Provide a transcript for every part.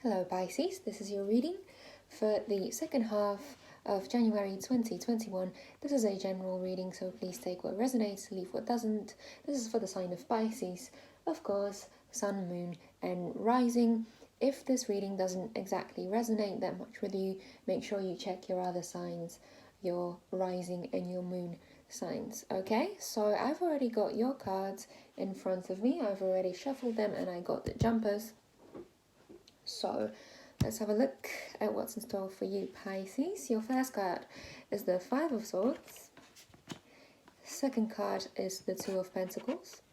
Hello Pisces, this is your reading for the second half of January 2021. This is a general reading, so please take what resonates, leave what doesn't. This is for the sign of Pisces, of course, Sun, Moon and Rising. If this reading doesn't exactly resonate that much with you, make sure you check your other signs, your Rising and your Moon signs. Okay, so I've already got your cards in front of me. I've already shuffled them and I got the jumpers. So let's have a look at what's in store for you, Pisces. Your first card is the Five of Swords. Second card is the Two of Pentacles.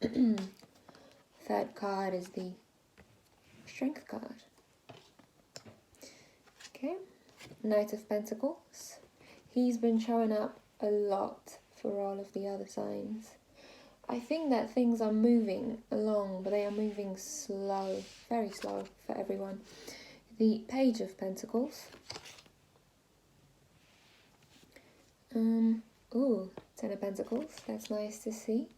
Third card is the Strength card. Okay, Knight of Pentacles. He's been showing up a lot for all of the other signs. I think that things are moving along, but they are moving slow, very slow for everyone. The Page of Pentacles. Ten of Pentacles, that's nice to see.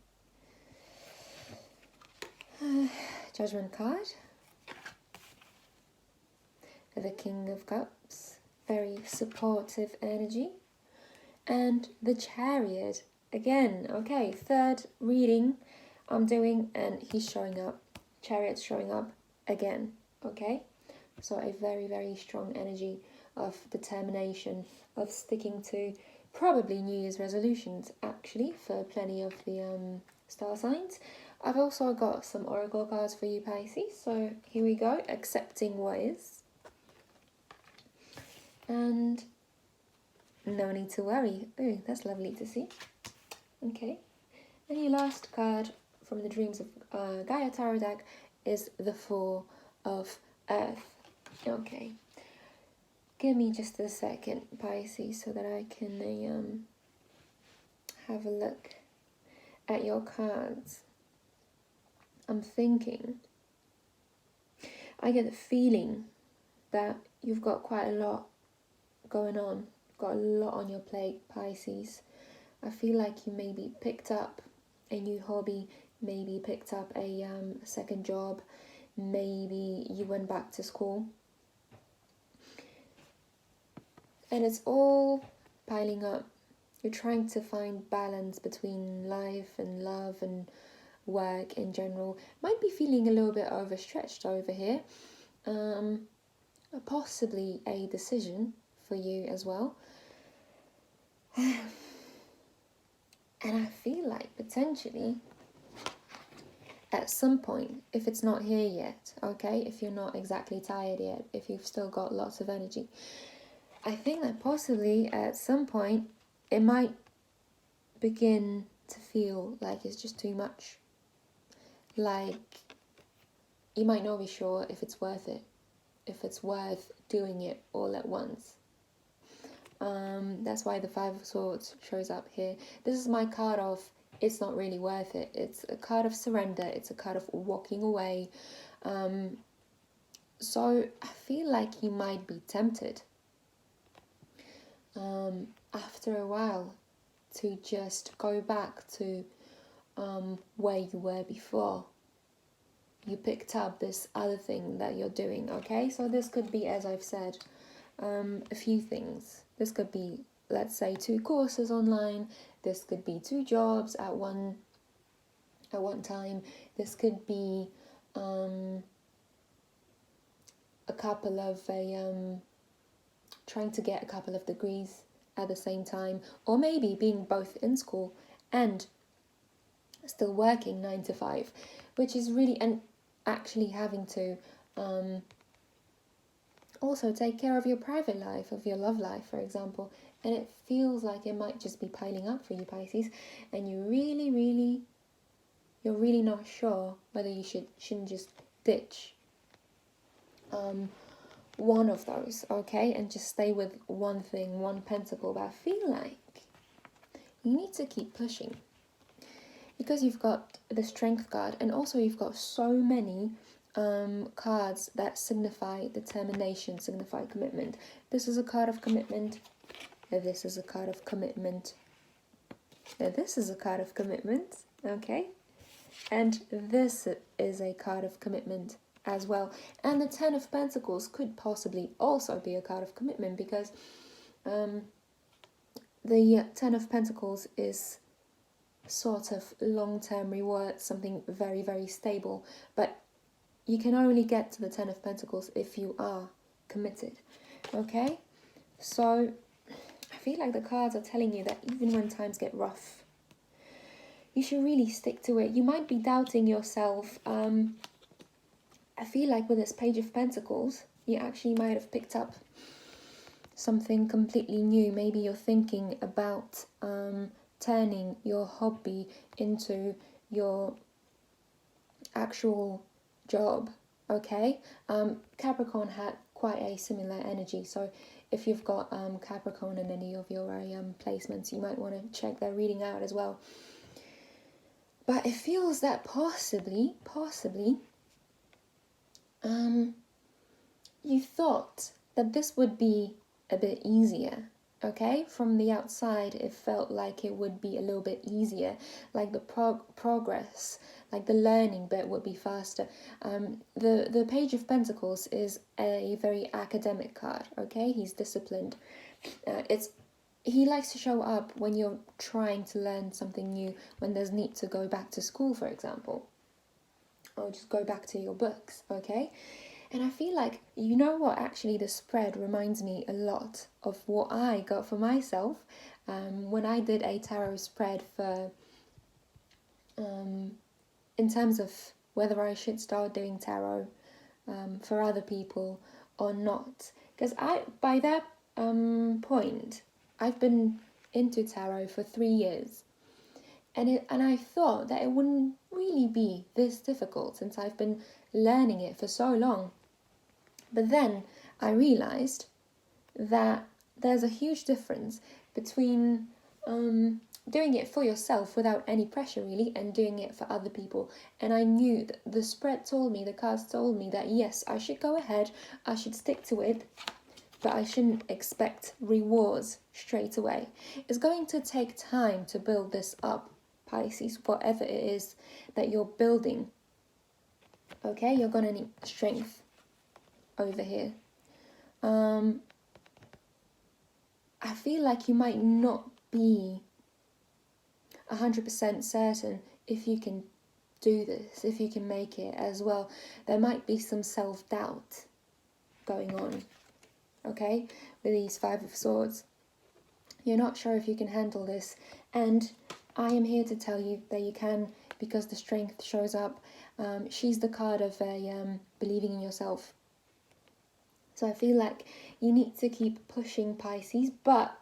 Judgment card. The King of Cups, very supportive energy. And the Chariot. Again, okay, third reading I'm doing and he's showing up. Chariot's showing up again, okay? So a very, very strong energy of determination, of sticking to probably New Year's resolutions, actually, for plenty of the star signs. I've also got some oracle cards for you, Pisces. So here we go, accepting what is. And no need to worry. Oh, that's lovely to see. Okay, and your last card from the Dreams of Gaia Tarot deck is the Four of Earth. Okay, give me just a second, Pisces, so that I can have a look at your cards. I'm thinking, I get the feeling that you've got quite a lot going on, got a lot on your plate, Pisces. I feel like you maybe picked up a new hobby, maybe picked up a second job, maybe you went back to school. And it's all piling up. You're trying to find balance between life and love and work in general. Might be feeling a little bit overstretched over here. Possibly a decision for you as well. And I feel like potentially at some point, if it's not here yet, okay, if you're not exactly tired yet, if you've still got lots of energy, I think that possibly at some point it might begin to feel like it's just too much. Like you might not be sure if it's worth it, if it's worth doing it all at once. That's why the Five of Swords shows up here. This is my card of it's not really worth it. It's a card of surrender. It's a card of walking away. So I feel like you might be tempted after a while to just go back to where you were before you picked up this other thing that you're doing, okay? So this could be, as I've said, a few things. This could be, let's say, 2 courses online. This could be 2 jobs at one time. This could be a couple of trying to get a couple of degrees at the same time, or maybe being both in school and still working 9 to 5, which is really, and actually having to also take care of your private life, of your love life, for example. And it feels like it might just be piling up for you, Pisces, and you're really not sure whether you shouldn't just ditch one of those, okay, and just stay with one thing, one pentacle. But I feel like you need to keep pushing because you've got the Strength card, and also you've got so many cards that signify determination, signify commitment. This is a card of commitment. This is a card of commitment. This is a card of commitment, okay? And this is a card of commitment as well. And the Ten of Pentacles could possibly also be a card of commitment, because the Ten of Pentacles is sort of long-term reward, something very, very stable. But you can only get to the Ten of Pentacles if you are committed. Okay? So I feel like the cards are telling you that even when times get rough, you should really stick to it. You might be doubting yourself. I feel like with this Page of Pentacles, you actually might have picked up something completely new. Maybe you're thinking about turning your hobby into your actual job, okay? Capricorn had quite a similar energy, so if you've got Capricorn in any of your placements, you might want to check their reading out as well. But it feels that possibly, you thought that this would be a bit easier, okay? From the outside, it felt like it would be a little bit easier, like the progress, like the learning bit would be faster. The Page of Pentacles is a very academic card, okay? He's disciplined. He likes to show up when you're trying to learn something new, when there's need to go back to school, for example, or just go back to your books, okay? And I feel like, you know what, actually the spread reminds me a lot of what I got for myself when I did a tarot spread for, in terms of whether I should start doing tarot for other people or not. Because by that point, I've been into tarot for 3 years. And I thought that it wouldn't really be this difficult since I've been learning it for so long. But then I realized that there's a huge difference between doing it for yourself without any pressure really, and doing it for other people. And I knew that the spread told me, the cards told me that yes, I should go ahead, I should stick to it, but I shouldn't expect rewards straight away. It's going to take time to build this up, Pisces, whatever it is that you're building. Okay, you're going to need strength over here. I feel like you might not be 100% certain if you can do this, if you can make it as well. There might be some self-doubt going on, okay, with these Five of Swords. You're not sure if you can handle this, and I am here to tell you that you can, because the strength shows up. She's the card of believing in yourself. So I feel like you need to keep pushing, Pisces, but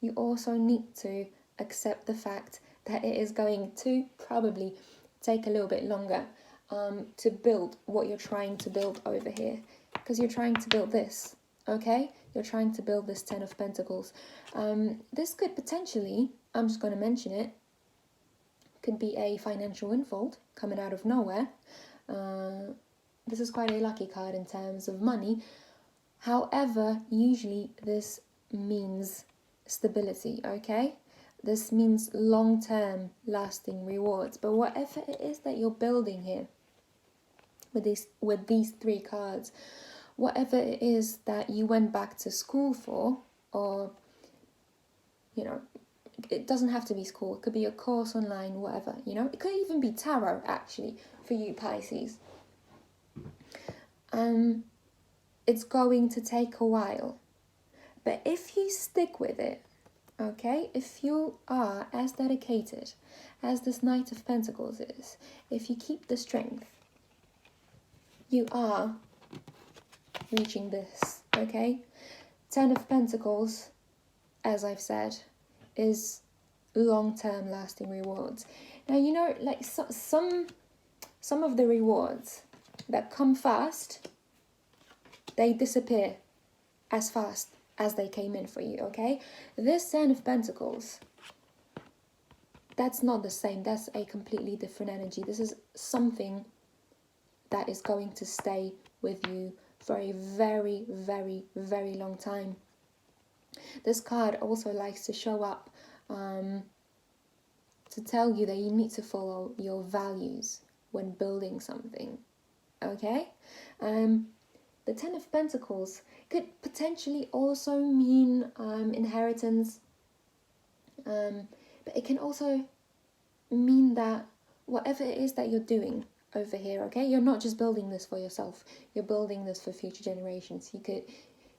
you also need to accept the fact that it is going to probably take a little bit longer to build what you're trying to build over here. Because you're trying to build this, okay? You're trying to build this Ten of Pentacles. This could potentially, I'm just going to mention it, could be a financial windfall coming out of nowhere. This is quite a lucky card in terms of money. However, usually this means stability, okay? This means long-term lasting rewards. But whatever it is that you're building here with these 3 cards, whatever it is that you went back to school for, or, you know, it doesn't have to be school, it could be a course online, whatever, you know, it could even be tarot actually for you, Pisces. It's going to take a while, but if you stick with it, okay, if you are as dedicated as this Knight of Pentacles is, if you keep the strength, you are reaching this, okay? Ten of Pentacles, as I've said, is long-term lasting rewards. Now, you know, like some of the rewards that come fast, they disappear as fast as they came in for you, okay? This Ten of Pentacles, that's not the same. That's a completely different energy. This is something that is going to stay with you for a very, very, very long time. This card also likes to show up to tell you that you need to follow your values when building something, okay? The Ten of Pentacles could potentially also mean inheritance, but it can also mean that whatever it is that you're doing over here, okay, you're not just building this for yourself, you're building this for future generations. You could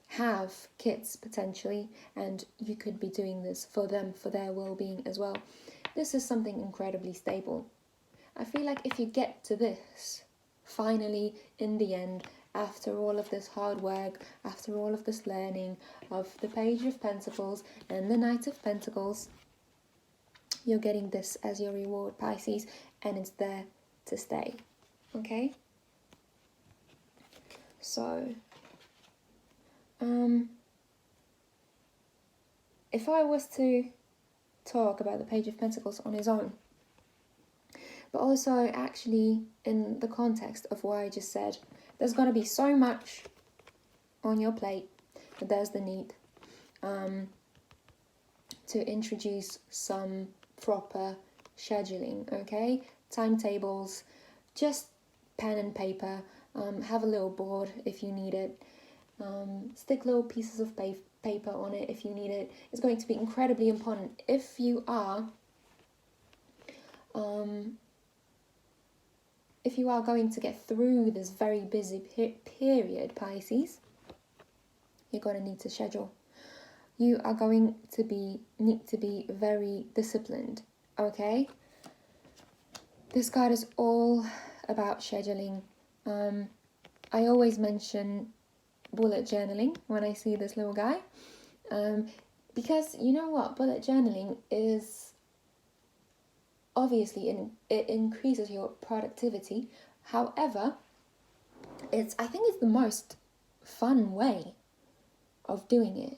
have kids potentially, and you could be doing this for them, for their well-being as well. This is something incredibly stable. I feel like if you get to this, finally, in the end, after all of this hard work, after all of this learning of the Page of Pentacles and the Knight of Pentacles, you're getting this as your reward, Pisces, and it's there to stay, okay? So, if I was to talk about the Page of Pentacles on its own, but also actually in the context of what I just said, there's going to be so much on your plate that there's the need to introduce some proper scheduling, okay? Timetables, just pen and paper, have a little board if you need it, stick little pieces of paper on it if you need it. It's going to be incredibly important if you are going to get through this very busy period, Pisces. You're going to need to schedule. You are going to need to be very disciplined, okay? This card is all about scheduling. I always mention bullet journaling when I see this little guy, because you know what, bullet journaling is obviously it increases your productivity. However, I think it's the most fun way of doing it,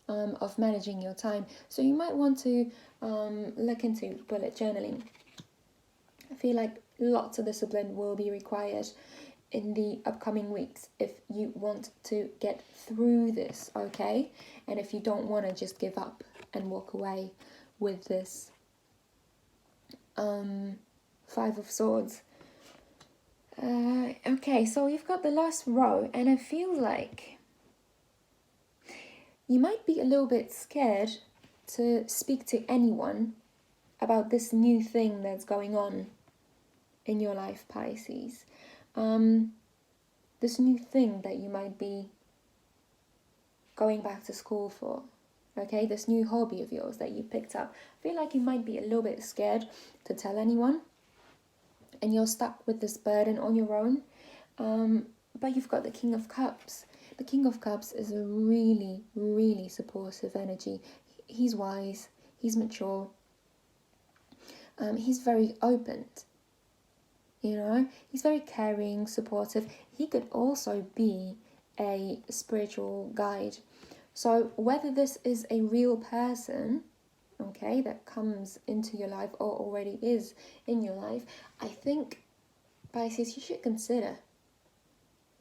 of managing your time. So you might want to look into bullet journaling. I feel like lots of discipline will be required in the upcoming weeks if you want to get through this, okay? And if you don't want to just give up and walk away with this Five of Swords. Okay, so you've got the last row, and I feel like you might be a little bit scared to speak to anyone about this new thing that's going on in your life, Pisces. This new thing that you might be going back to school for, okay? This new hobby of yours that you picked up. I feel like you might be a little bit scared to tell anyone, and you're stuck with this burden on your own. But you've got the King of Cups. The King of Cups is a really, really supportive energy. He's wise, he's mature, he's very open. You know, he's very caring, supportive. He could also be a spiritual guide. So whether this is a real person, okay, that comes into your life or already is in your life, I think, Pisces, you should consider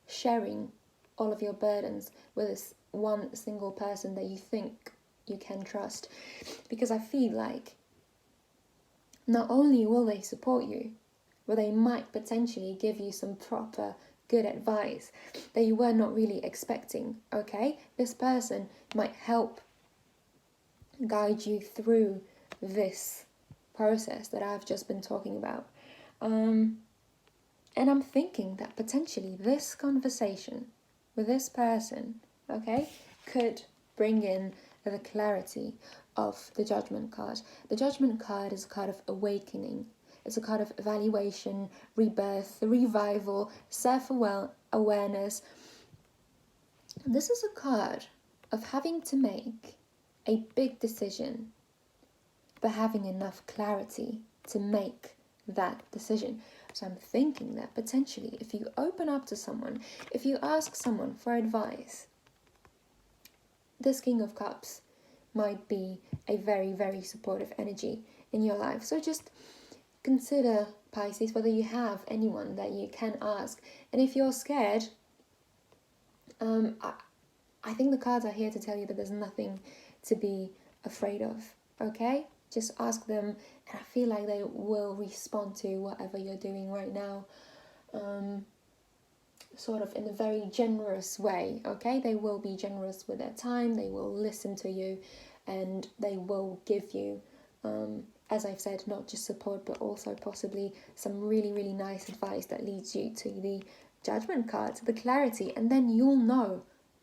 sharing all of your burdens with this one single person that you think you can trust. Because I feel like not only will they support you, but they might potentially give you some proper good advice that you were not really expecting, okay? This person might help guide you through this process that I've just been talking about. And I'm thinking that potentially this conversation with this person, okay, could bring in the clarity of the Judgment card. The Judgment card is a card of awakening. It's a card of evaluation, rebirth, revival, self-awareness. This is a card of having to make a big decision, but having enough clarity to make that decision. So I'm thinking that potentially if you open up to someone, if you ask someone for advice, this King of Cups might be a very, very supportive energy in your life. So just consider, Pisces, whether you have anyone that you can ask. And if you're scared, I think the cards are here to tell you that there's nothing to be afraid of, okay? Just ask them, and I feel like they will respond to whatever you're doing right now. sort of in a very generous way, okay? They will be generous with their time, they will listen to you, and they will give you, as I've said, not just support, but also possibly some really, really nice advice that leads you to the Judgment card, to the clarity, and then you'll know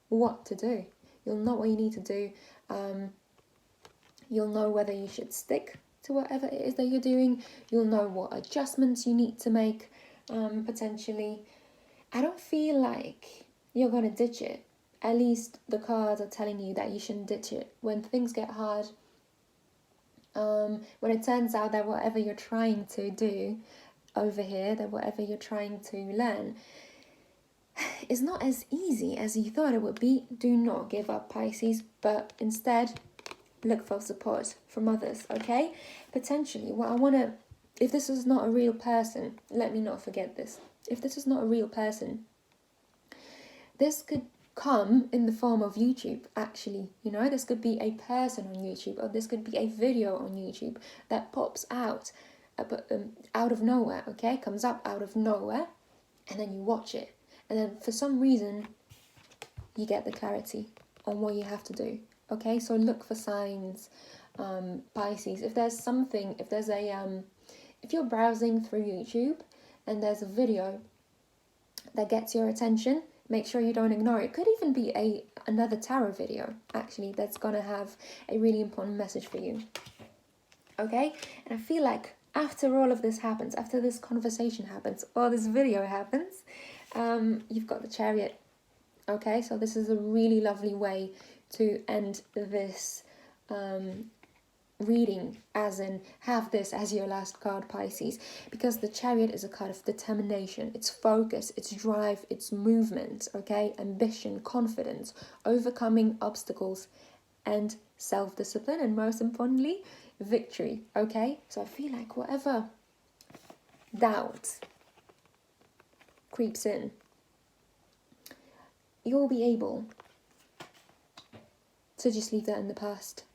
what to do. You'll know what you need to do. You'll know whether you should stick to whatever it is that you're doing. You'll know what adjustments you need to make, potentially. I don't feel like you're going to ditch it. At least the cards are telling you that you shouldn't ditch it. When things get hard, when it turns out that whatever you're trying to do over here, that whatever you're trying to learn is not as easy as you thought it would be, do not give up, Pisces, but instead look for support from others, okay? Potentially, what I want to, if this is not a real person, let me not forget this. If this is not a real person, this could come in the form of YouTube, actually. You know, this could be a person on YouTube, or this could be a video on YouTube that pops out of nowhere, okay? Comes up out of nowhere, and then you watch it. And then for some reason, you get the clarity on what you have to do, okay? So look for signs, Pisces. If there's something, if there's a, if you're browsing through YouTube and there's a video that gets your attention, make sure you don't ignore it. It could even be another tarot video, actually, that's going to have a really important message for you, okay? And I feel like after all of this happens, after this conversation happens, or this video happens, you've got the Chariot, okay? So this is a really lovely way to end this reading, as in have this as your last card, Pisces, because the Chariot is a card of determination, it's focus, it's drive, it's movement, okay? Ambition, confidence, overcoming obstacles, and self-discipline, and most importantly, victory, okay? So I feel like whatever doubt creeps in, you'll be able to just leave that in the past,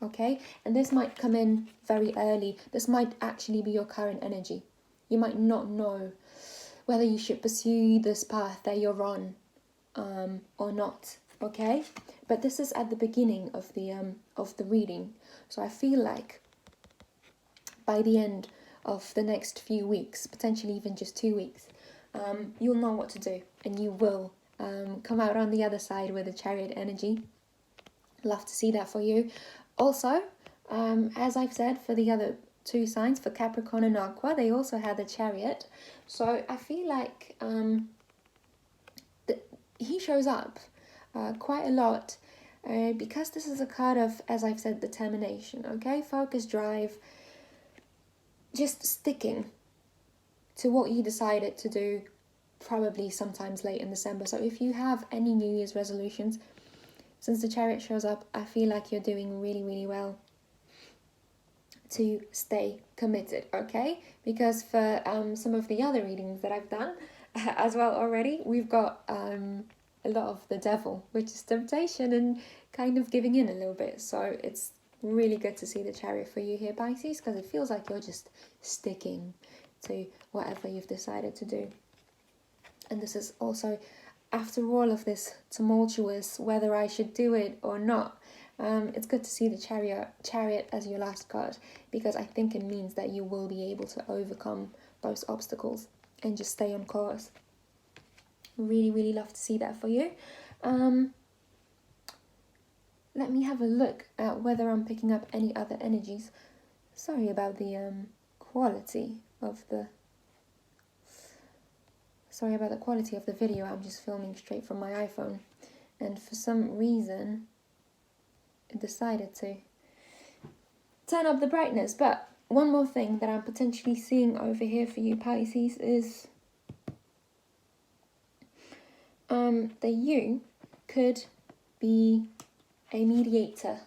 okay? And this might come in very early. This might actually be your current energy. You might not know whether you should pursue this path that you're on or not, okay? But this is at the beginning of the reading. So I feel like by the end of the next few weeks, potentially even just 2 weeks, you'll know what to do, and you will come out on the other side with the Chariot energy. Love to see that for you. Also, as I've said, for the other two signs, for Capricorn and Aqua, they also had the Chariot. So I feel like he shows up quite a lot because this is a card of, as I've said, determination, okay? Focus, drive, just sticking to what you decided to do, probably sometimes late in December. So if you have any New Year's resolutions, since the Chariot shows up, I feel like you're doing really, really well to stay committed, okay? Because for some of the other readings that I've done as well already, we've got a lot of the devil, which is temptation and kind of giving in a little bit. So it's really good to see the Chariot for you here, Pisces, because it feels like you're just sticking to whatever you've decided to do. And this is also, after all of this tumultuous, whether I should do it or not, it's good to see the Chariot as your last card, because I think it means that you will be able to overcome those obstacles and just stay on course. Really, really love to see that for you. Let me have a look at whether I'm picking up any other energies. Sorry about the quality of the... Sorry about the quality of the video. I'm just filming straight from my iPhone. And for some reason, it decided to turn up the brightness. But one more thing that I'm potentially seeing over here for you, Pisces, is that you could be a mediator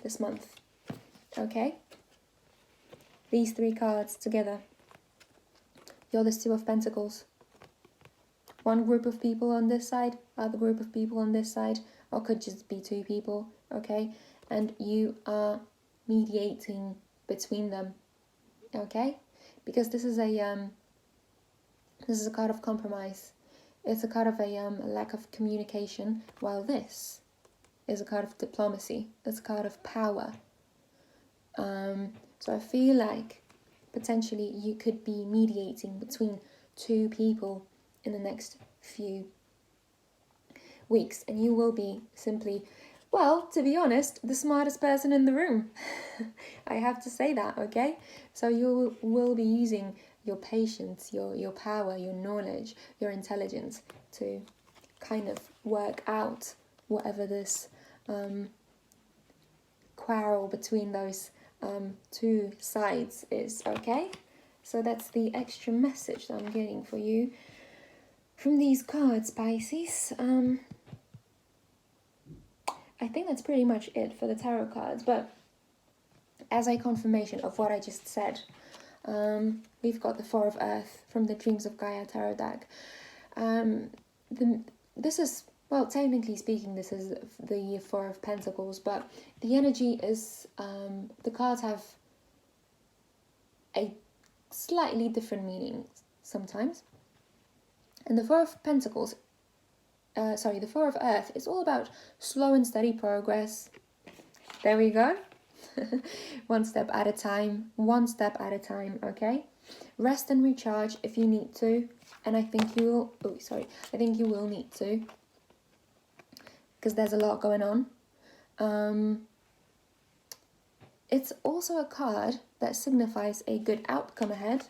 this month, okay? These three cards together. You're the Two of Pentacles. One group of people on this side, other group of people on this side, or could just be two people, okay? And you are mediating between them, okay? Because this is a card of compromise. It's a card of a lack of communication, while this is a card of diplomacy. It's a card of power. So I feel like potentially you could be mediating between two people in the next few weeks, and you will be simply, well, to be honest, the smartest person in the room. I have to say that, okay? So you will be using your patience, your power, your knowledge, your intelligence to kind of work out whatever this quarrel between those two sides is, okay? So that's the extra message that I'm getting for you from these cards, Pisces. I think that's pretty much it for the tarot cards, but as a confirmation of what I just said, we've got the Four of Earth from the Dreams of Gaia tarot deck. This is, well, technically speaking, this is the Four of Pentacles, but the energy is, the cards have a slightly different meaning sometimes. And the Four of Pentacles, the Four of Earth is all about slow and steady progress. There we go. One step at a time, okay? Rest and recharge if you need to, and I think you will, I think you will need to, because there's a lot going on. It's also a card that signifies a good outcome ahead.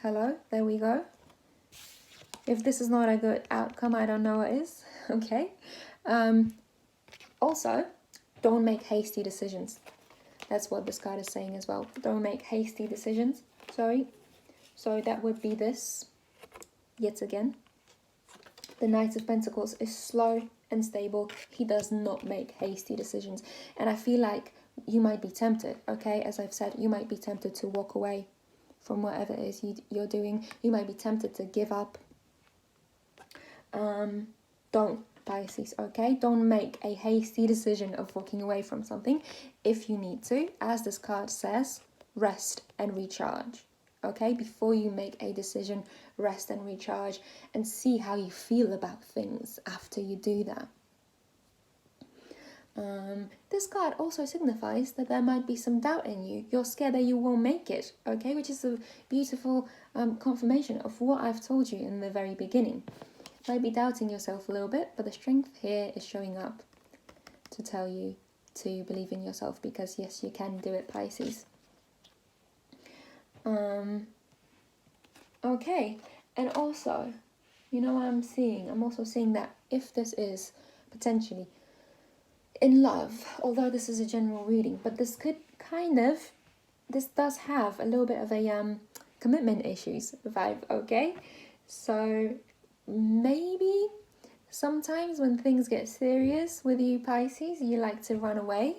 Hello, there we go. If this is not a good outcome, I don't know what is, okay? Also, don't make hasty decisions. That's what this card is saying as well. Don't make hasty decisions, So that would be this, yet again. The Knight of Pentacles is slow and stable. He does not make hasty decisions. And I feel like you might be tempted, okay? As I've said, you might be tempted to walk away from whatever it is you're doing. You might be tempted to give up. Don't, Pisces, okay? Don't make a hasty decision of walking away from something. If you need to, as this card says, rest and recharge, okay? Before you make a decision, rest and recharge and see how you feel about things after you do that. This card also signifies that there might be some doubt in you. You're scared that you won't make it, okay? Which is a beautiful confirmation of what I've told you in the very beginning. Might be doubting yourself a little bit, but the strength here is showing up to tell you to believe in yourself, because yes, you can do it, Pisces. Okay, and also, you know what I'm seeing? I'm also seeing that if this is potentially in love, although this is a general reading, but this could this does have a little bit of a commitment issues vibe, okay? So maybe sometimes when things get serious with you, Pisces, you like to run away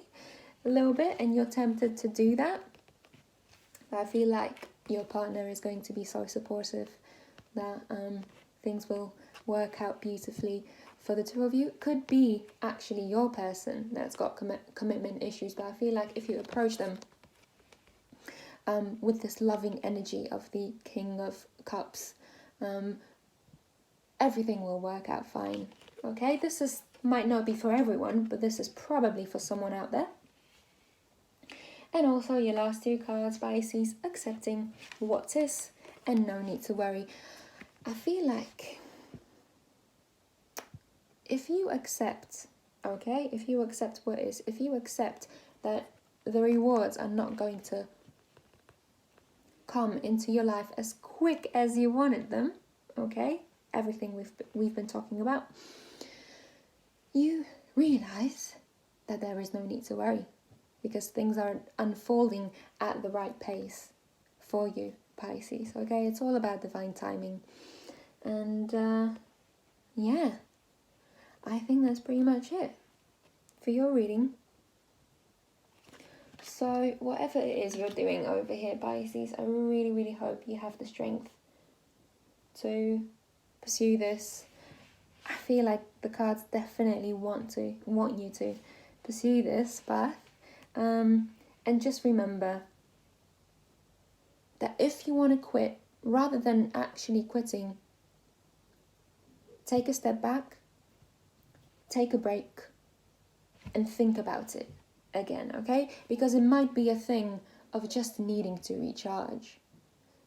a little bit and you're tempted to do that. But I feel like your partner is going to be so supportive that things will work out beautifully for the two of you. It could be actually your person that's got commitment issues, but I feel like if you approach them with this loving energy of the King of Cups, everything will work out fine, okay? This might not be for everyone, but this is probably for someone out there. And also your last two cards, Pisces, accepting what is and no need to worry. I feel like if you accept, okay, if you accept what is, if you accept that the rewards are not going to come into your life as quick as you wanted them, okay, everything we've been talking about, you realize that there is no need to worry, because things are unfolding at the right pace for you, Pisces, okay? It's all about divine timing. And yeah, I think that's pretty much it for your reading. So whatever it is you're doing over here, Pisces, I really, really hope you have the strength to pursue this. I feel like the cards definitely want you to pursue this path. And just remember that if you want to quit, rather than actually quitting, take a step back, take a break, and think about it again, okay? Because it might be a thing of just needing to recharge.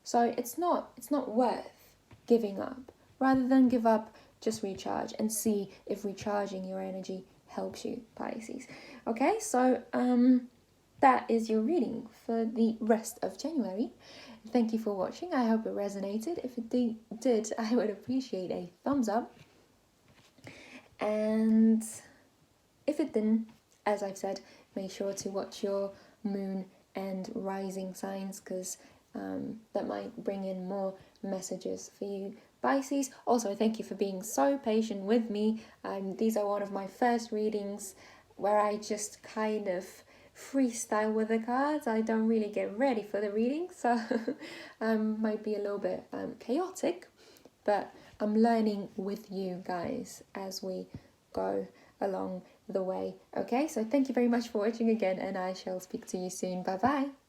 So it's not worth giving up. Rather than give up, just recharge and see if recharging your energy helps you, Pisces. Okay, so that is your reading for the rest of January. Thank you for watching. I hope it resonated. If it did, I would appreciate a thumbs up. And if it didn't, as I've said, make sure to watch your moon and rising signs, because that might bring in more messages for you, Pisces. Also, thank you for being so patient with me. These are one of my first readings where I just kind of freestyle with the cards. I don't really get ready for the reading, so might be a little bit chaotic, but I'm learning with you guys as we go along the way. Okay, so thank you very much for watching again, and I shall speak to you soon. Bye bye.